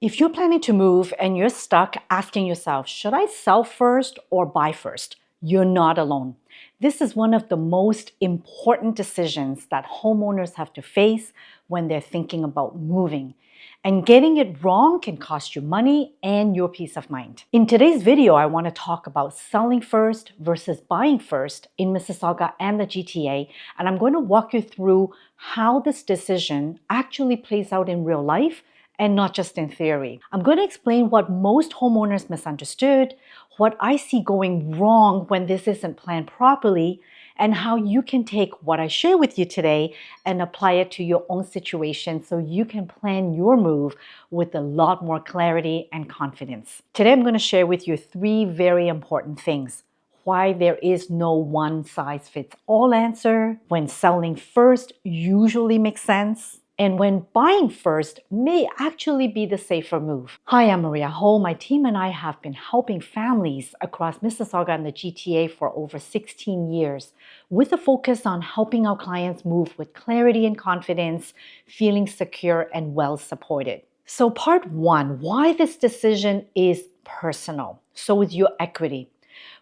If you're planning to move and you're stuck asking yourself, should I sell first or buy first? You're not alone. This is one of the most important decisions that homeowners have to face when they're thinking about moving. And getting it wrong can cost you money and your peace of mind. In today's video, I want to talk about selling first versus buying first in Mississauga and the GTA. And I'm going to walk you through how this decision actually plays out in real life and not just in theory. I'm going to explain what most homeowners misunderstood, what I see going wrong when this isn't planned properly, and how you can take what I share with you today and apply it to your own situation so you can plan your move with a lot more clarity and confidence. Today, I'm going to share with you 3 very important things. Why there is no one-size-fits-all answer, when selling first usually makes sense, and when buying first may actually be the safer move. Hi, I'm Maria Ho. My team and I have been helping families across Mississauga and the GTA for over 16 years with a focus on helping our clients move with clarity and confidence, feeling secure and well supported. So part 1, why this decision is personal. So is your equity.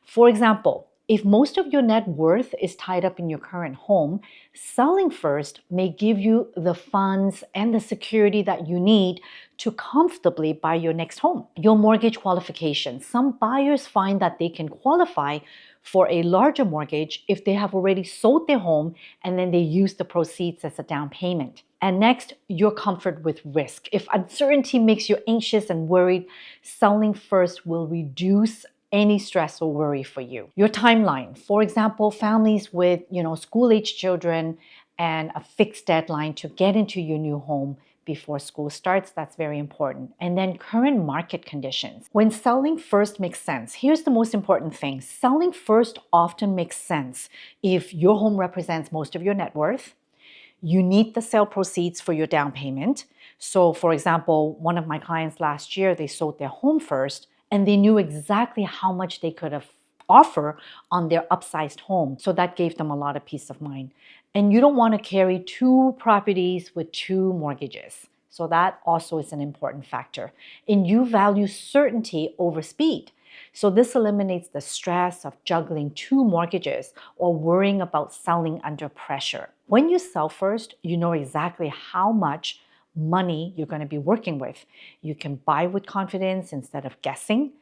For example, if most of your net worth is tied up in your current home, selling first may give you the funds and the security that you need to comfortably buy your next home. Your mortgage qualification. Some buyers find that they can qualify for a larger mortgage if they have already sold their home and then they use the proceeds as a down payment. And next, your comfort with risk. If uncertainty makes you anxious and worried, selling first will reduce any stress or worry for you. Your timeline. For example, families with, school-age children and a fixed deadline to get into your new home before school starts, that's very important. And then current market conditions. When selling first makes sense, here's the most important thing. Selling first often makes sense if your home represents most of your net worth, you need the sale proceeds for your down payment. So for example, one of my clients last year, they sold their home first, and they knew exactly how much they could have offer on their upsized home. So that gave them a lot of peace of mind. And you don't want to carry 2 properties with 2 mortgages. So that also is an important factor. And you value certainty over speed. So this eliminates the stress of juggling 2 mortgages or worrying about selling under pressure. When you sell first, you know exactly how much money you're going to be working with. You can buy with confidence instead of guessing.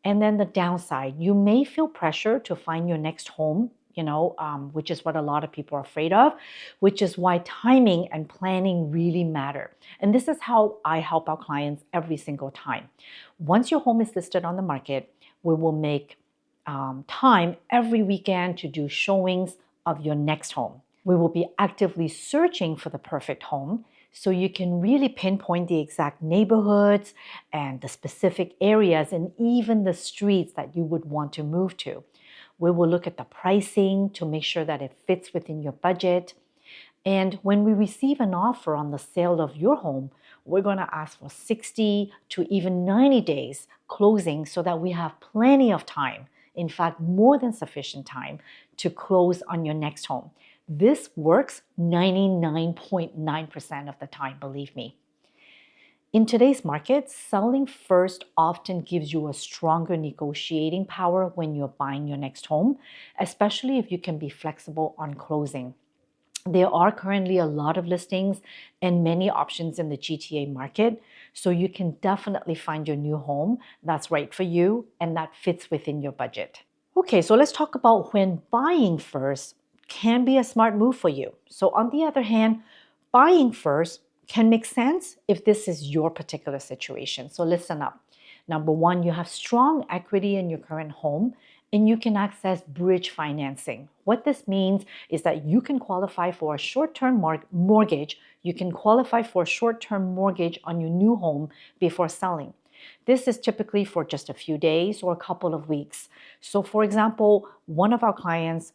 And then the downside, you may feel pressure to find your next home, which is what a lot of people are afraid of, which is why timing and planning really matter. And this is how I help our clients every single time. Once your home is listed on the market, we will make time every weekend to do showings of your next home. We will be actively searching for the perfect home, so you can really pinpoint the exact neighborhoods and the specific areas and even the streets that you would want to move to. We will look at the pricing to make sure that it fits within your budget. And when we receive an offer on the sale of your home, we're going to ask for 60 to even 90 days closing so that we have plenty of time, in fact, more than sufficient time to close on your next home. This works 99.9% of the time, believe me. In today's market, selling first often gives you a stronger negotiating power when you're buying your next home, especially if you can be flexible on closing. There are currently a lot of listings and many options in the GTA market, so you can definitely find your new home that's right for you and that fits within your budget. Okay, so let's talk about when buying first can be a smart move for you. So on the other hand, buying first can make sense if this is your particular situation. So listen up. Number 1, you have strong equity in your current home and you can access bridge financing. What this means is that you can qualify for a short-term mortgage. You can qualify for a short-term mortgage on your new home before selling. This is typically for just a few days or a couple of weeks. So for example, one of our clients,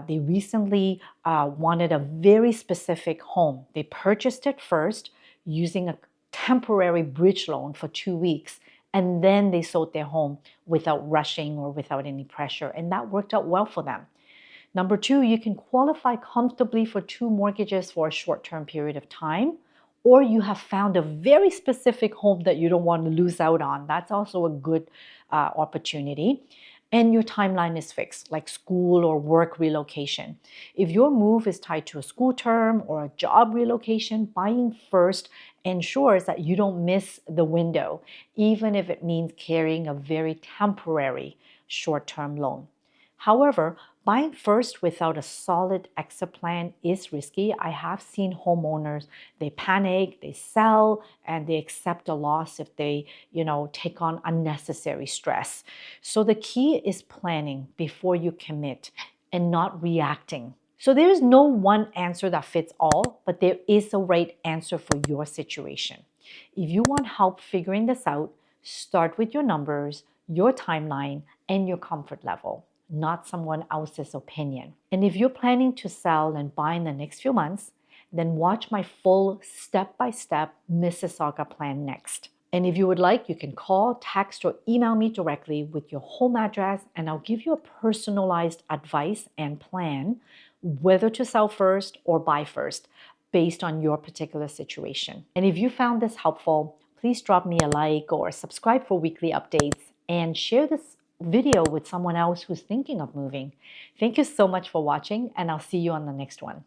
they recently wanted a very specific home. They purchased it first using a temporary bridge loan for 2 weeks, and then they sold their home without rushing or without any pressure, and that worked out well for them. Number 2, you can qualify comfortably for 2 mortgages for a short-term period of time, or you have found a very specific home that you don't want to lose out on. That's also a good opportunity. And your timeline is fixed, like school or work relocation. If your move is tied to a school term or a job relocation, buying first ensures that you don't miss the window, even if it means carrying a very temporary short-term loan. However, buying first without a solid exit plan is risky. I have seen homeowners, they panic, they sell, and they accept a loss if they, take on unnecessary stress. So the key is planning before you commit and not reacting. So there is no one answer that fits all, but there is a right answer for your situation. If you want help figuring this out, start with your numbers, your timeline, and your comfort level, not someone else's opinion. And if you're planning to sell and buy in the next few months, then watch my full step-by-step Mississauga plan next. And if you would like, you can call, text, or email me directly with your home address, and I'll give you a personalized advice and plan whether to sell first or buy first based on your particular situation. And if you found this helpful, please drop me a like or subscribe for weekly updates and share this video with someone else who's thinking of moving. Thank you so much for watching, and I'll see you on the next one.